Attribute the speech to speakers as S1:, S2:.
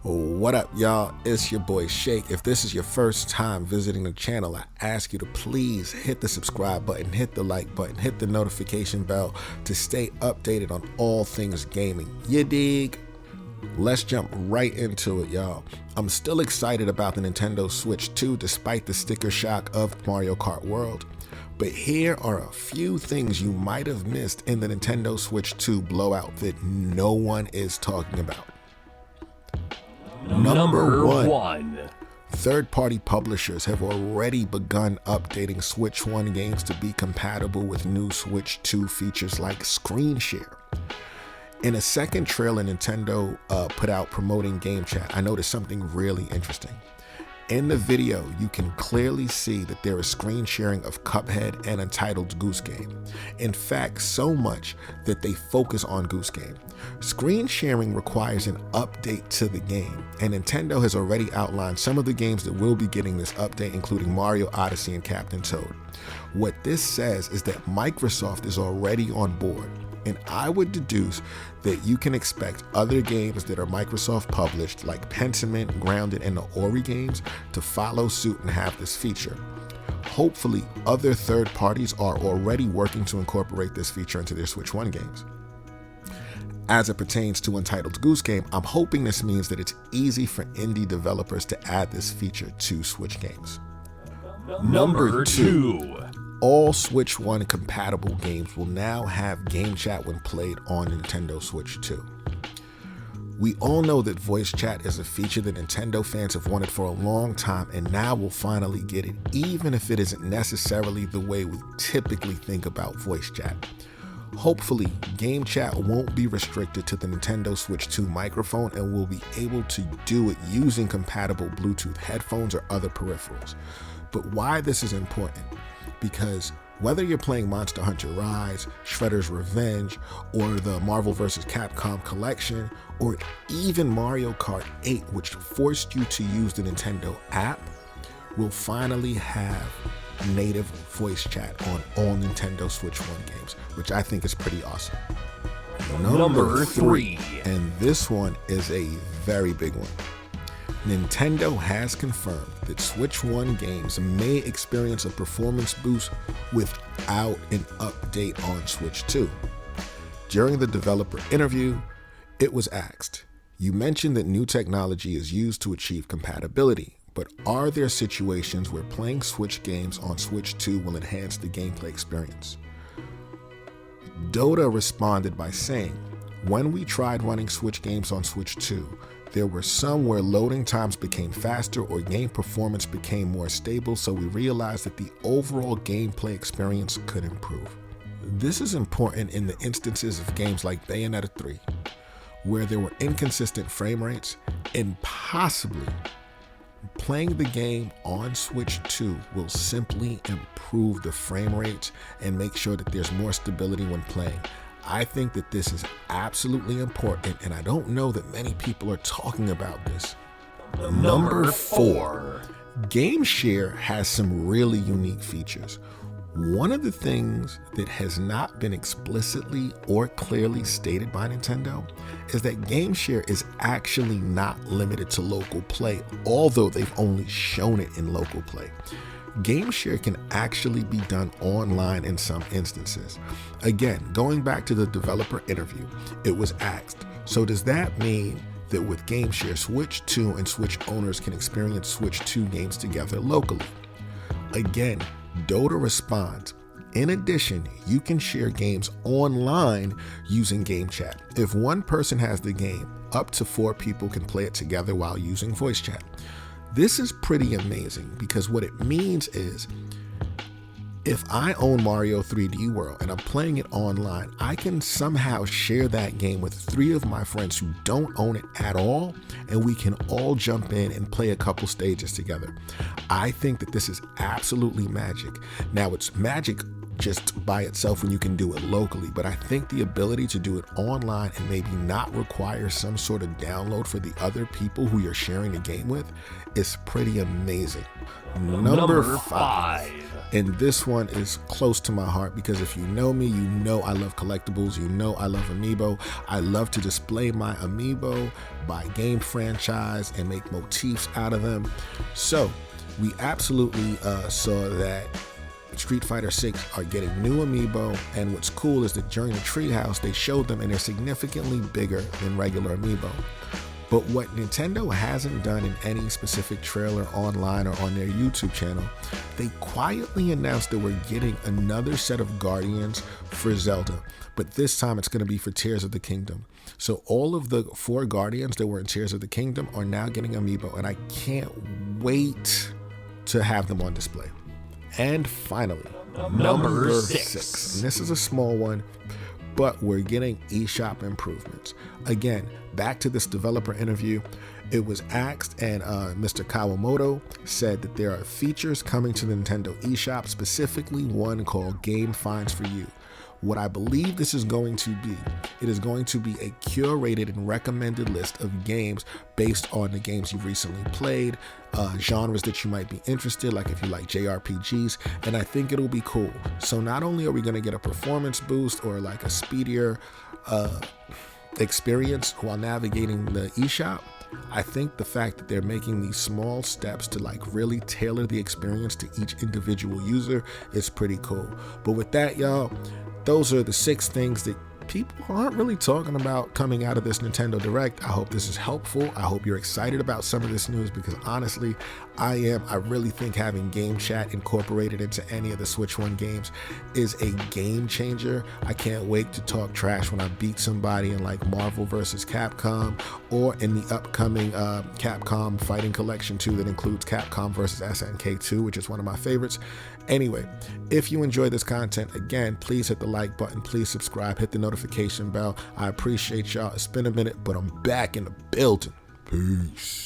S1: What up, y'all? It's your boy Shake. If this is your first time visiting the channel, I ask you to please hit the subscribe button, hit the like button, hit the notification bell to stay updated on all things gaming. You dig? Let's jump right into it, y'all. I'm still excited about the Nintendo Switch 2 despite the sticker shock of Mario Kart World. But here are a few things you might have missed in the Nintendo Switch 2 blowout that no one is talking about. Number one. Third-party publishers have already begun updating Switch 1 games to be compatible with new Switch 2 features like Screen Share. In a second trailer Nintendo put out promoting Game Chat, I noticed something really interesting. In the video, you can clearly see that there is screen sharing of Cuphead and Untitled Goose Game. In fact, so much that they focus on Goose Game. Screen sharing requires an update to the game, and Nintendo has already outlined some of the games that will be getting this update, including Mario Odyssey and Captain Toad. What this says is that Microsoft is already on board, and I would deduce that you can expect other games that are Microsoft published, like Pentiment, Grounded, and the Ori games, to follow suit and have this feature. Hopefully, other third parties are already working to incorporate this feature into their Switch 1 games. As it pertains to Untitled Goose Game, I'm hoping this means that it's easy for indie developers to add this feature to Switch games. Number two. All Switch 1 compatible games will now have Game Chat when played on Nintendo Switch 2. We all know that voice chat is a feature that Nintendo fans have wanted for a long time, and now we'll finally get it, even if it isn't necessarily the way we typically think about voice chat. Hopefully, Game Chat won't be restricted to the Nintendo Switch 2 microphone and we'll be able to do it using compatible Bluetooth headphones or other peripherals. But why this is important? Because whether you're playing Monster Hunter Rise, Shredder's Revenge, or the Marvel vs. Capcom collection, or even Mario Kart 8, which forced you to use the Nintendo app, we'll finally have native voice chat on all Nintendo Switch 1 games, which I think is pretty awesome. Number three, and this one is a very big one. Nintendo has confirmed that Switch 1 games may experience a performance boost without an update on Switch 2. During the developer interview, it was asked, "You mentioned that new technology is used to achieve compatibility, but are there situations where playing Switch games on Switch 2 will enhance the gameplay experience?" Dota responded by saying, "When we tried running Switch games on Switch 2, there were some where loading times became faster or game performance became more stable, so we realized that the overall gameplay experience could improve." This is important in the instances of games like Bayonetta 3, where there were inconsistent frame rates, and possibly playing the game on Switch 2 will simply improve the frame rates and make sure that there's more stability when playing. I think that this is absolutely important, and I don't know that many people are talking about this. Number four. Game Share has some really unique features. One of the things that has not been explicitly or clearly stated by Nintendo is that Game Share is actually not limited to local play, although they've only shown it in local play. Game Share can actually be done online in some instances. Again, going back to the developer interview, it was asked, so does that mean that with Game Share, Switch 2 and Switch owners can experience Switch 2 games together locally? Again, Dota responds, in addition, you can share games online using Game Chat. If one person has the game, up to 4 people can play it together while using voice chat. This is pretty amazing because what it means is if I own Mario 3D World and I'm playing it online, I can somehow share that game with 3 of my friends who don't own it at all, and we can all jump in and play a couple stages together. I think that this is absolutely magic. Now, it's magic just by itself when you can do it locally. But I think the ability to do it online and maybe not require some sort of download for the other people who you're sharing the game with is pretty amazing. Number 5. And this one is close to my heart because if you know me, you know I love collectibles. You know I love Amiibo. I love to display my Amiibo by game franchise and make motifs out of them. So we absolutely saw that Street Fighter 6 are getting new Amiibo, and what's cool is that during the Treehouse they showed them and they're significantly bigger than regular Amiibo. But what Nintendo hasn't done in any specific trailer online or on their YouTube channel, they quietly announced that we're getting another set of Guardians for Zelda, but this time it's going to be for Tears of the Kingdom. So all of the 4 Guardians that were in Tears of the Kingdom are now getting Amiibo, and I can't wait to have them on display. And finally, number 6. And this is a small one, but we're getting eShop improvements. Again, back to this developer interview, it was asked, and Mr. Kawamoto said that there are features coming to the Nintendo eShop, specifically one called Game Finds for You. What I believe this is going to be, it is going to be a curated and recommended list of games based on the games you've recently played, genres that you might be interested, like if you like JRPGs, and I think it'll be cool. So not only are we going to get a performance boost or like a speedier experience while navigating the eShop, I think the fact that they're making these small steps to like really tailor the experience to each individual user is pretty cool. But with that, y'all, those are the 6 things that people aren't really talking about coming out of this Nintendo Direct. I hope this is helpful. I hope you're excited about some of this news because honestly, I am. I really think having game chat incorporated into any of the Switch 1 games is a game changer. I can't wait to talk trash when I beat somebody in like Marvel vs. Capcom or in the upcoming Capcom Fighting Collection 2 that includes Capcom vs. SNK 2, which is one of my favorites. Anyway, if you enjoy this content, again, please hit the like button, please subscribe, hit the notification bell. I appreciate y'all. It's been a minute, but I'm back in the building. Peace.